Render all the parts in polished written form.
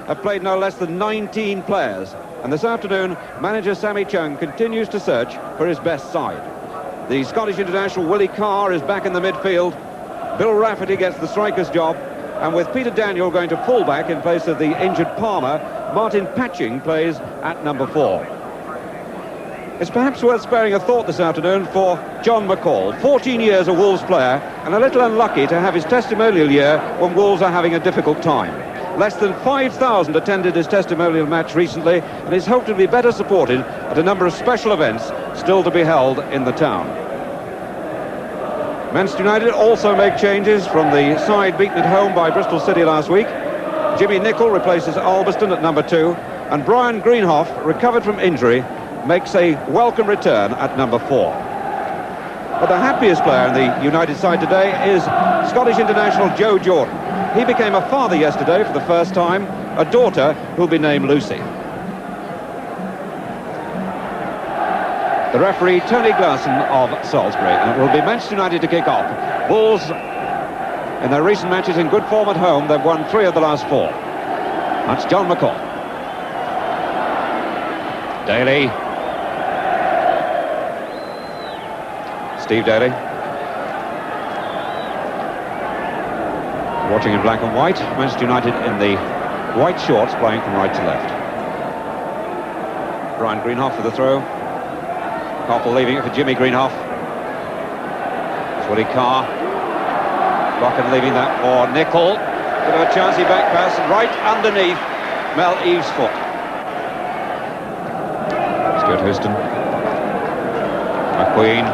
have played no less than 19 players. And this afternoon, manager Sammy Chung continues to search for his best side. The Scottish international Willie Carr is back in the midfield. Bill Rafferty gets the striker's job. And with Peter Daniel going to full-back in place of the injured Palmer, Martin Patching plays at number 4. It's perhaps worth sparing a thought this afternoon for John McCall, 14 years a Wolves player and a little unlucky to have his testimonial year when Wolves are having a difficult time. Less than 5,000 attended his testimonial match recently and is hoped to be better supported at a number of special events still to be held in the town. Manchester United also make changes from the side beaten at home by Bristol City last week. Jimmy Nicholl replaces Albiston at number 2, and Brian Greenhoff, recovered from injury, makes a welcome return at number 4. But the happiest player in the United side today is Scottish international Joe Jordon. He became a father yesterday for the first time, a daughter who'll be named Lucy. The referee, Tony Glasson of Salisbury, and it will be Manchester United to kick off. Wolves, in their recent matches in good form at home, they've won 3 of the last 4. That's John McCall. Daly. Steve Daly. Watching in black and white, Manchester United in the white shorts, playing from right to left. Brian Greenhoff for the throw. Koppel leaving it for Jimmy Greenhoff. It's Willie Carr. Buchan leaving that for Nicholl. Bit of a chancy back pass right underneath Mel Eves' foot. Stuart Houston. McQueen.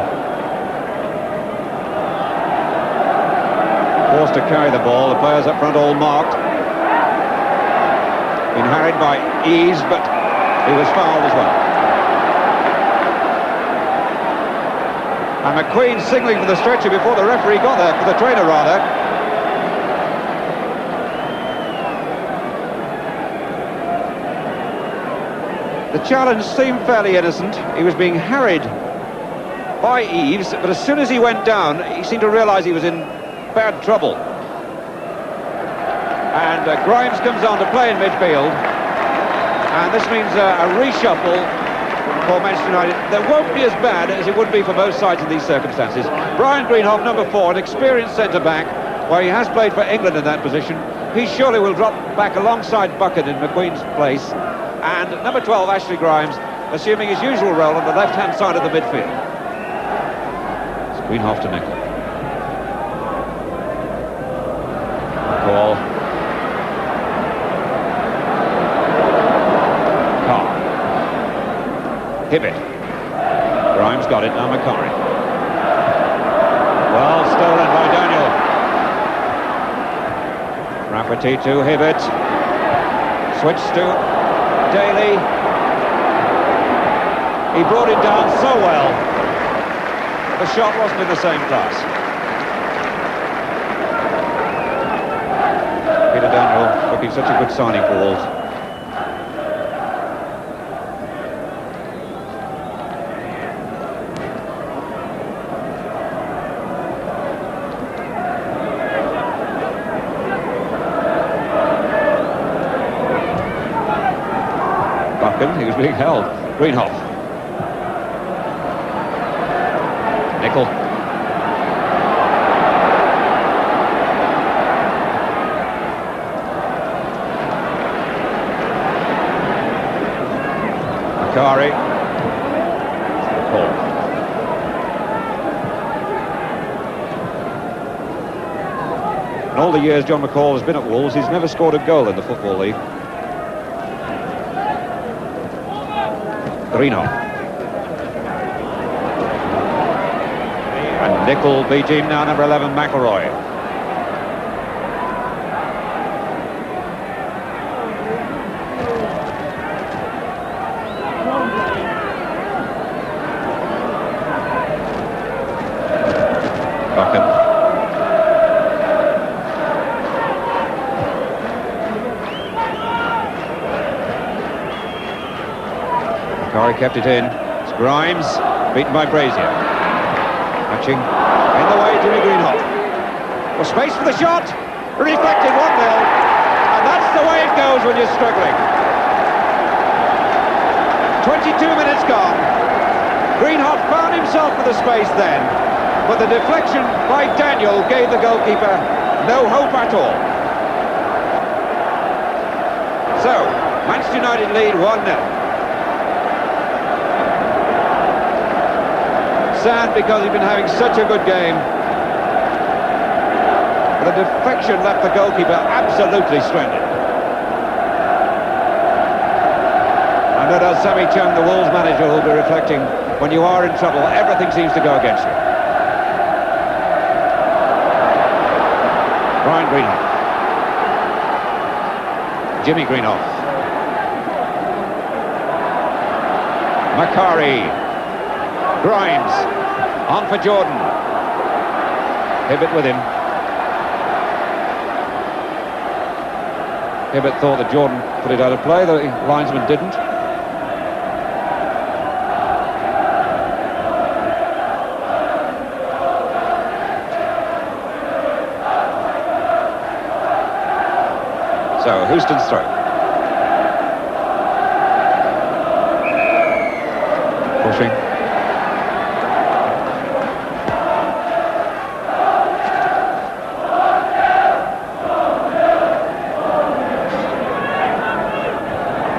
Forced to carry the ball. The players up front all marked. Been harried by Eves, but he was fouled as well. And McQueen signalling for the stretcher before the referee got there, for the trainer rather. The challenge seemed fairly innocent. He was being harried by Eves, but as soon as he went down, he seemed to realise he was in bad trouble. And Grimes comes on to play in midfield. And this means a reshuffle for Manchester United. That won't be as bad as it would be for both sides in these circumstances. Brian Greenhoff, number 4, an experienced centre-back, where he has played for England in that position. He surely will drop back alongside Buchan in McQueen's place. And number 12, Ashley Grimes, assuming his usual role on the left-hand side of the midfield. It's Greenhoff to Nicholl. Call. Hibbitt. Grimes got it, now Macari. Well stolen by Daniel. Rafferty to Hibbitt. Switch to Daly. He brought it down so well. The shot wasn't in the same class. Peter Daniel looking such a good signing for Wolves. He was being held. Greenhoff. Nicholl. Macari. Call. In all the years John McCall has been at Wolves, he's never scored a goal in the Football League. Greenhoff. And Nicholl, B team now, number 11, McElroy. Buchan. Macari kept it in. It's Grimes, beaten by Brazier. Matching in the way, Jimmy Greenhoff. Well, space for the shot. Reflected 1-0. And that's the way it goes when you're struggling. 22 minutes gone. Greenhoff found himself with the space then, but the deflection by Daniel gave the goalkeeper no hope at all. So, Manchester United lead 1-0. Sad because he's been having such a good game. The deflection left the goalkeeper absolutely stranded. And no doubt Sammy Chung, the Wolves manager, will be reflecting, when you are in trouble, everything seems to go against you. Brian Greenhoff. Jimmy Greenhoff. Macari. Grimes. On for Jordon. Hibbitt with him. Hibbitt thought that Jordon put it out of play, the linesman didn't. So, Houston's throw. Pushing.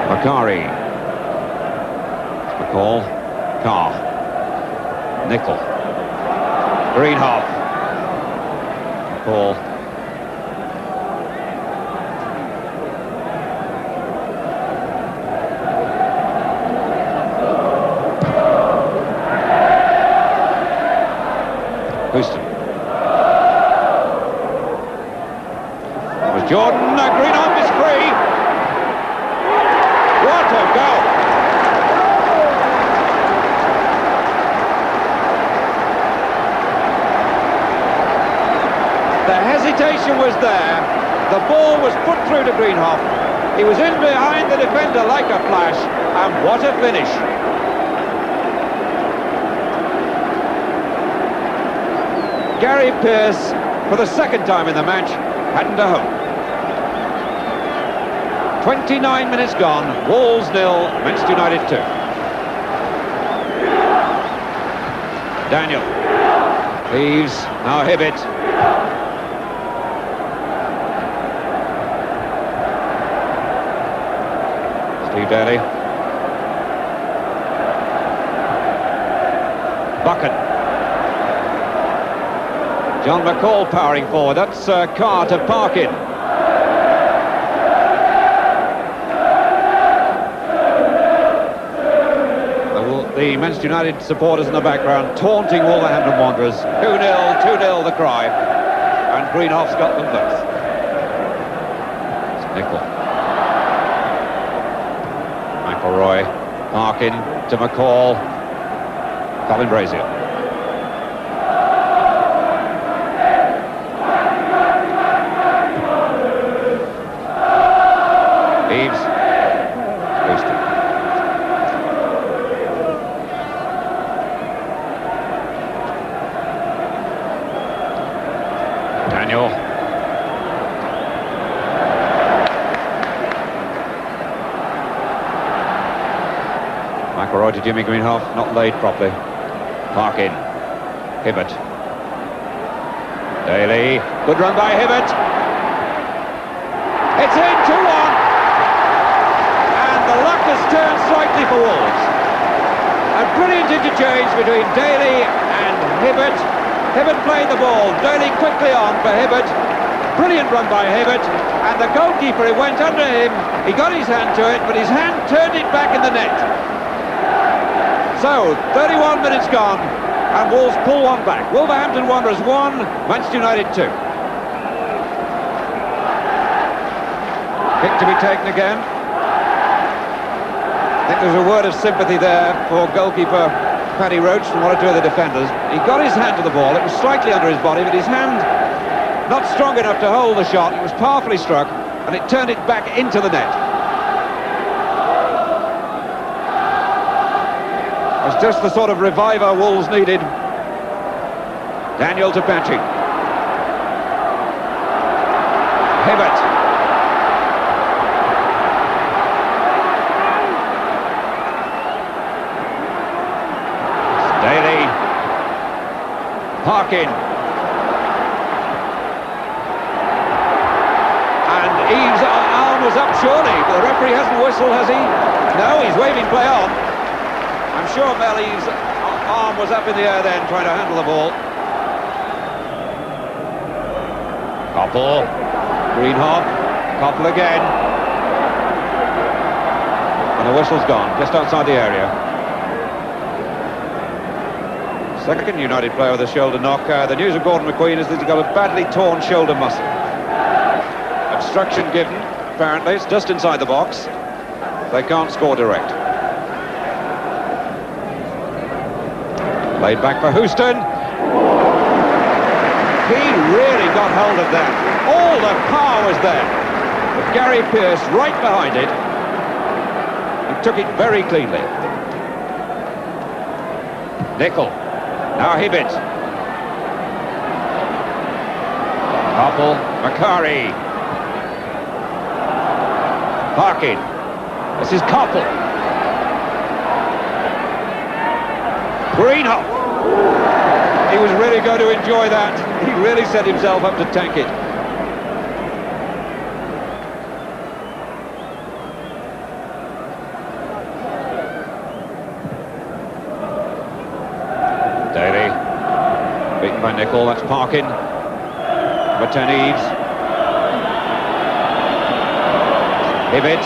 Macari. McCall. Carr. Nickel. Greenhoff. McCall. Houston. That was Jordon. Greenhoff is free. What a goal! The hesitation was there. The ball was put through to Greenhoff. He was in behind the defender like a flash, and what a finish! Gary Pearce, for the second time in the match, hadn't a hope. 29 minutes gone, Wolves 0, Manchester United 2. Daniel. Leaves, now Hibbitt. Steve Daly. Bucket. John McCall powering forward. That's Carr to Parkin. The Manchester United supporters in the background taunting Wolverhampton Wanderers. 2-0, 2-0 the cry. And Greenhoff's got them both. It's Nickel. McElroy. Parkin to McCall. Colin Brazier. Eves. Houston. Daniel. McElroy to Jimmy Greenhoff, not laid properly. Parkin. Hibbitt. Daly. Good run by Hibbitt. It's in, 2-1. And the luck has turned slightly for Wolves. A brilliant interchange between Daly and Hibbitt. Hibbitt played the ball, Daly quickly on for Hibbitt. Brilliant run by Hibbitt. And the goalkeeper, it went under him. He got his hand to it, but his hand turned it back in the net. So, 31 minutes gone, and Wolves pull one back. Wolverhampton Wanderers 1, Manchester United 2. Kick to be taken again. I think there's a word of sympathy there for goalkeeper Paddy Roach from one or two of the defenders. He got his hand to the ball, it was slightly under his body, but his hand not strong enough to hold the shot. It was powerfully struck, and it turned it back into the net. It was just the sort of reviver Wolves needed. Daniel to Patrick. Hibbitt. Parkin. And Eaves' arm was up, surely. But the referee hasn't whistled, has he? No, he's waving play on. I'm sure Melly's arm was up in the air then, trying to handle the ball. Koppel. Greenhoff. Koppel again. And the whistle's gone, just outside the area. Second United player with a shoulder knock. The news of Gordon McQueen is that he's got a badly torn shoulder muscle. Obstruction given, apparently. It's just inside the box. They can't score direct. Played back for Houston. He really got hold of that. All the power was there. But Gary Pearce right behind it. And took it very cleanly. Nickel. Now Hibbitt. Koppel. Macari. Parkin. This is Koppel. Greenhoff. He was really going to enjoy that. He really set himself up to tank it. Daly. Beaten by Nickel, that's Parkin. Number 10 Eaves. Hibbitt.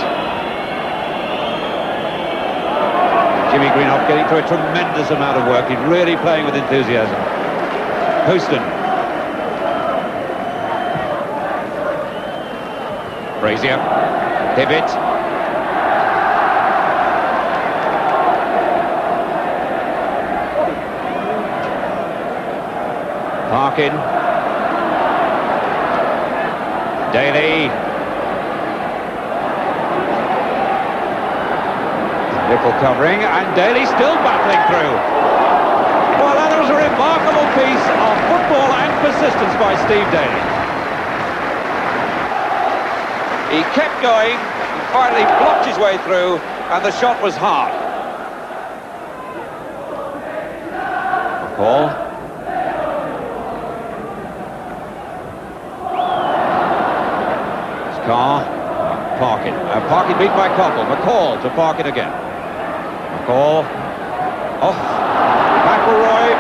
Jimmy Greenhoff getting through a tremendous amount of work. He's really playing with enthusiasm. Houston. Brazier. Hibbitt. Parkin. Daly. Nickel covering, and Daly still battling through. Well, that was a remarkable piece of football and persistence by Steve Daly. He kept going, and finally blocked his way through, and the shot was hard. McCall. Carr. Parkin. Parkin beat by Koppel. McCall to Parkin again. McCall. Off. McElroy.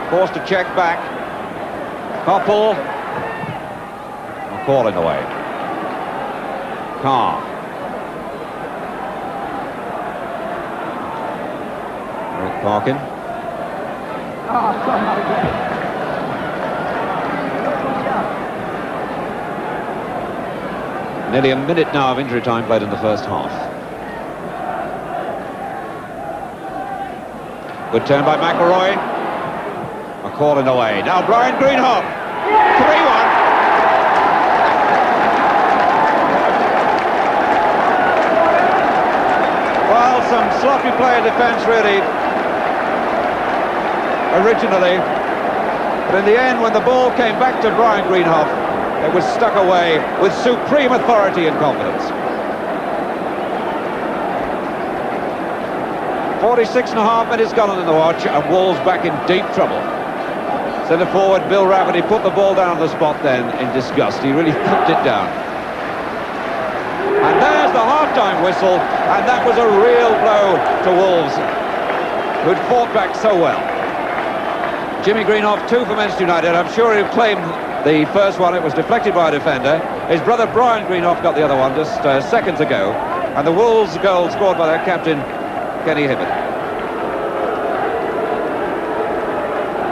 Forced to check back. Koppel. McCall in the way. Carr. Rick Parkin. Nearly a minute now of injury time played in the first half. Good turn by McElroy. McCall in the way. Now Brian Greenhoff. 3-1. Well, some sloppy play in defence, really. Originally. But in the end, when the ball came back to Brian Greenhoff, it was stuck away with supreme authority and confidence. 46.5 minutes gone on in the watch, and Wolves back in deep trouble. Centre forward Bill Rafferty put the ball down on the spot then in disgust. He really put it down. And there's the half-time whistle, and that was a real blow to Wolves, who'd fought back so well. Jimmy Greenhoff, 2 for Manchester United. I'm sure he'll claim the first one. It was deflected by a defender. His brother Brian Greenhoff got the other one just seconds ago. And the Wolves goal scored by their captain, Kenny Hibbitt.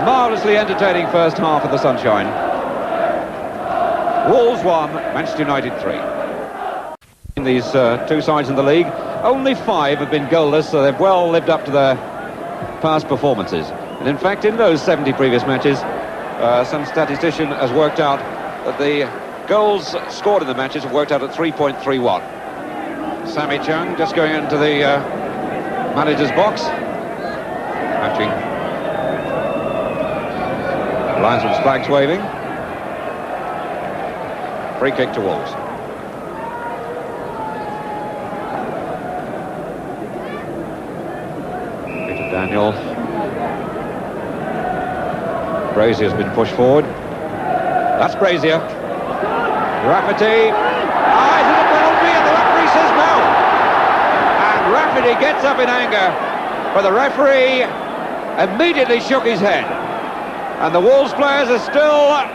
Marvellously entertaining first half of the sunshine. Wolves 1, Manchester United 3. In these two sides in the league, only 5 have been goalless, so they've well lived up to their past performances. And in fact, in those 70 previous matches, some statistician has worked out that the goals scored in the matches have worked out at 3.31. Sammy Chung just going into the manager's box. Matching. Linesman's flags waving. Free kick to Wolves. Peter Daniel. Brazier's been pushed forward. That's Brazier. Rafferty. Ah, is it a penalty? And the referee says no. And Rafferty gets up in anger, but the referee immediately shook his head. And the Wolves players are still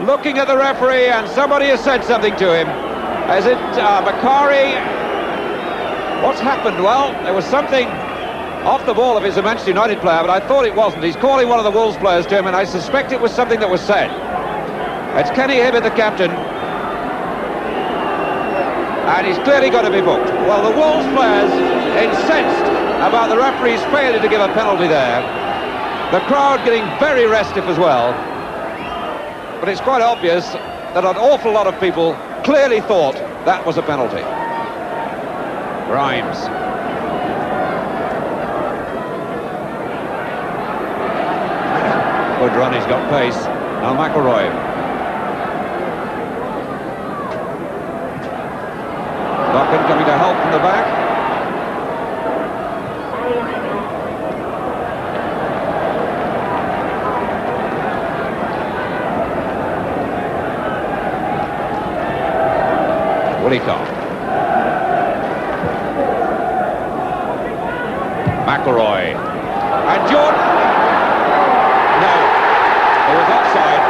looking at the referee, and somebody has said something to him. Is it Macari? What's happened? Well, there was something off the ball if it's a Manchester United player, but I thought it wasn't. He's calling one of the Wolves players to him, and I suspect it was something that was said. It's Kenny Hibbitt, the captain, and he's clearly got to be booked. Well, the Wolves players incensed about the referee's failure to give a penalty there. The crowd getting very restive as well. But it's quite obvious that an awful lot of people clearly thought that was a penalty. Grimes. Good run, he's got pace. Now McElroy. Locken coming to help from the back. McElroy and Jordon. No, there was offside.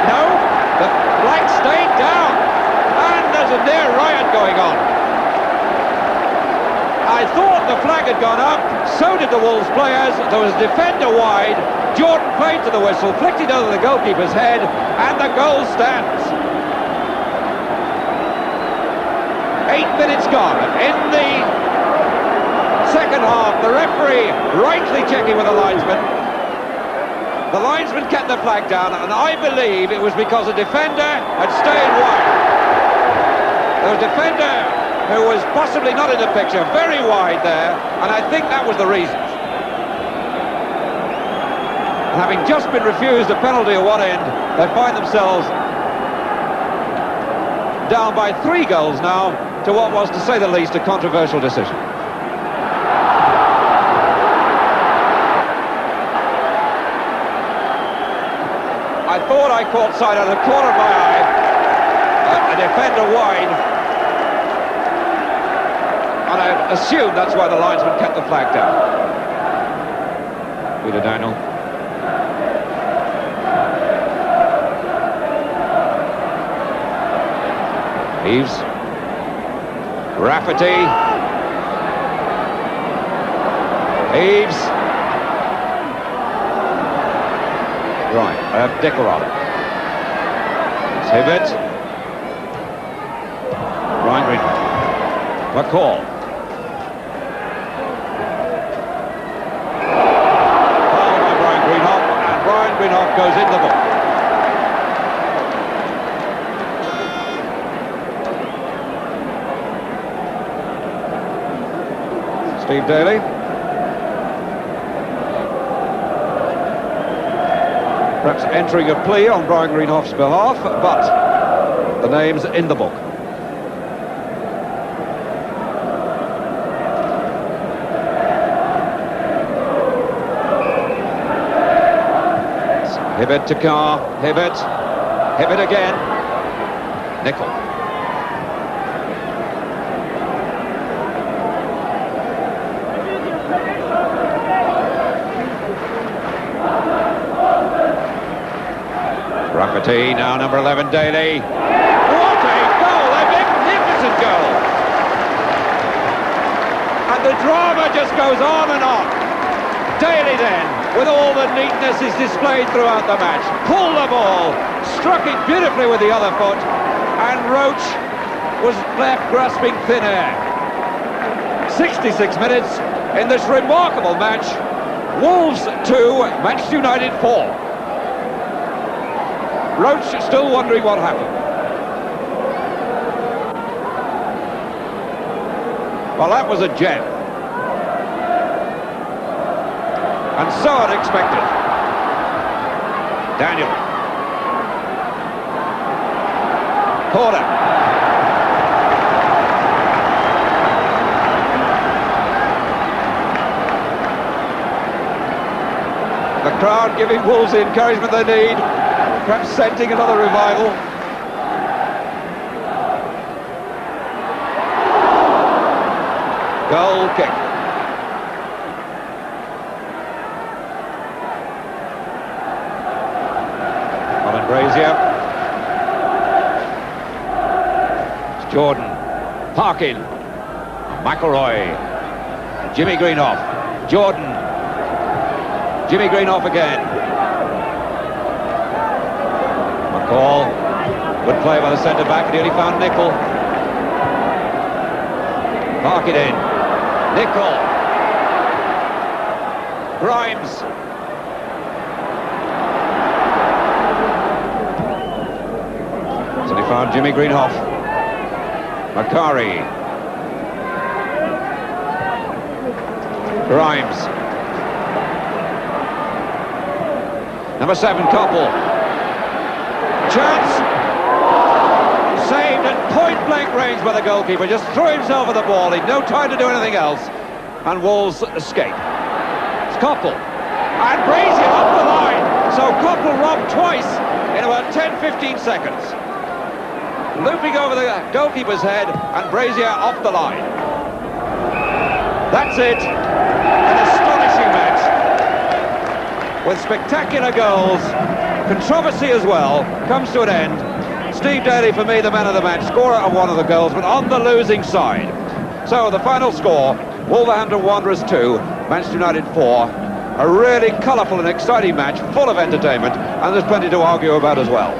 No, the flag stayed down, and there's a near riot going on. I thought the flag had gone up, so did the Wolves players. There was a defender wide. Jordon played to the whistle, flicked it over the goalkeeper's head, and the goal stands. 8 minutes gone. In the second half, the referee rightly checking with the linesman. The linesman kept the flag down, and I believe it was because a defender had stayed wide. There was a defender who was possibly not in the picture, very wide there, and I think that was the reason. And having just been refused a penalty at one end, they find themselves down by 3 goals now to what was, to say the least, a controversial decision. I thought I caught sight out of the corner of my eye, a defender wide, and I assumed that's why the linesman kept the flag down. Peter Daniel. Eves. Rafferty. Eves. Right, Decorado. It's Hibbitt. Ryan Greenhoff. McCall. Foul by Brian Greenhoff, and Brian Greenhoff goes in the book. Steve Daly. Perhaps entering a plea on Brian Greenhoff's behalf, but the name's in the book. Hibbitt to Carr, Hibbitt again, Nicol. Rafferty, now number 11, Daly. What a goal, a magnificent goal. And the drama just goes on and on. Daly then, with all the neatness is displayed throughout the match, pulled the ball, struck it beautifully with the other foot, and Roach was left grasping thin air. 66 minutes in this remarkable match. Wolves 2, Manchester United 4. Roach still wondering what happened. Well, that was a gem. And so unexpected. Daniel. Corner. The crowd giving Wolves the encouragement they need, perhaps scenting another revival. Goal kick. Colin Brazier. It's Jordon. Parkin. McElroy. Jimmy Greenhoff. Jordon. Jimmy Greenhoff again. McCall. Good play by the centre-back, and he only found Nicol. Park it in. Nicol. Grimes. So he found Jimmy Greenhoff. Macari. Grimes. Number 7, Koppel. Chance. Saved at point-blank range by the goalkeeper. Just threw himself at the ball. He'd no time to do anything else. And Wolves escape. It's Koppel. And Brazier off the line. So Koppel robbed twice in about 10-15 seconds. Looping over the goalkeeper's head, and Brazier off the line. That's it. An astonishing match, with spectacular goals, controversy as well, comes to an end. Steve Daly, for me, the man of the match, scorer of one of the goals, but on the losing side. So the final score, Wolverhampton Wanderers 2, Manchester United 4. A really colourful and exciting match, full of entertainment, and there's plenty to argue about as well.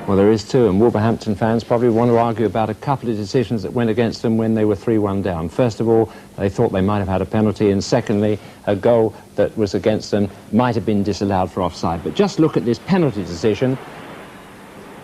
Well, there is too, and Wolverhampton fans probably want to argue about a couple of decisions that went against them when they were 3-1 down. First of all, they thought they might have had a penalty, and secondly, a goal that was against them might have been disallowed for offside. But just look at this penalty decision.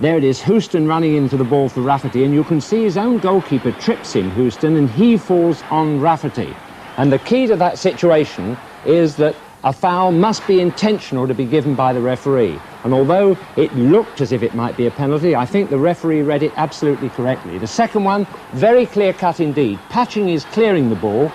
There it is, Houston running into the ball for Rafferty, and you can see his own goalkeeper trips him, Houston, and he falls on Rafferty. And the key to that situation is that a foul must be intentional to be given by the referee. And although it looked as if it might be a penalty, I think the referee read it absolutely correctly. The second one, very clear-cut indeed. Patching is clearing the ball,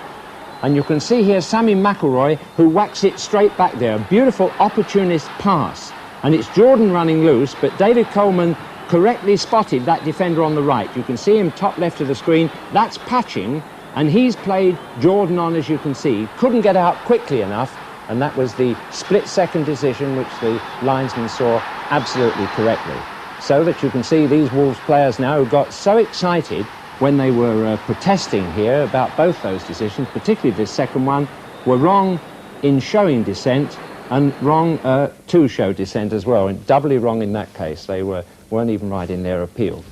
and you can see here Sammy McElroy, who whacks it straight back there. A beautiful opportunist pass. And it's Jordon running loose, but David Coleman correctly spotted that defender on the right. You can see him top left of the screen. That's Patching, and he's played Jordon on, as you can see. Couldn't get out quickly enough. And that was the split-second decision which the linesman saw absolutely correctly. So that you can see these Wolves players now who got so excited when they were protesting here about both those decisions, particularly this second one, were wrong in showing dissent and wrong to show dissent as well, and doubly wrong in that case. They weren't even right in their appeal.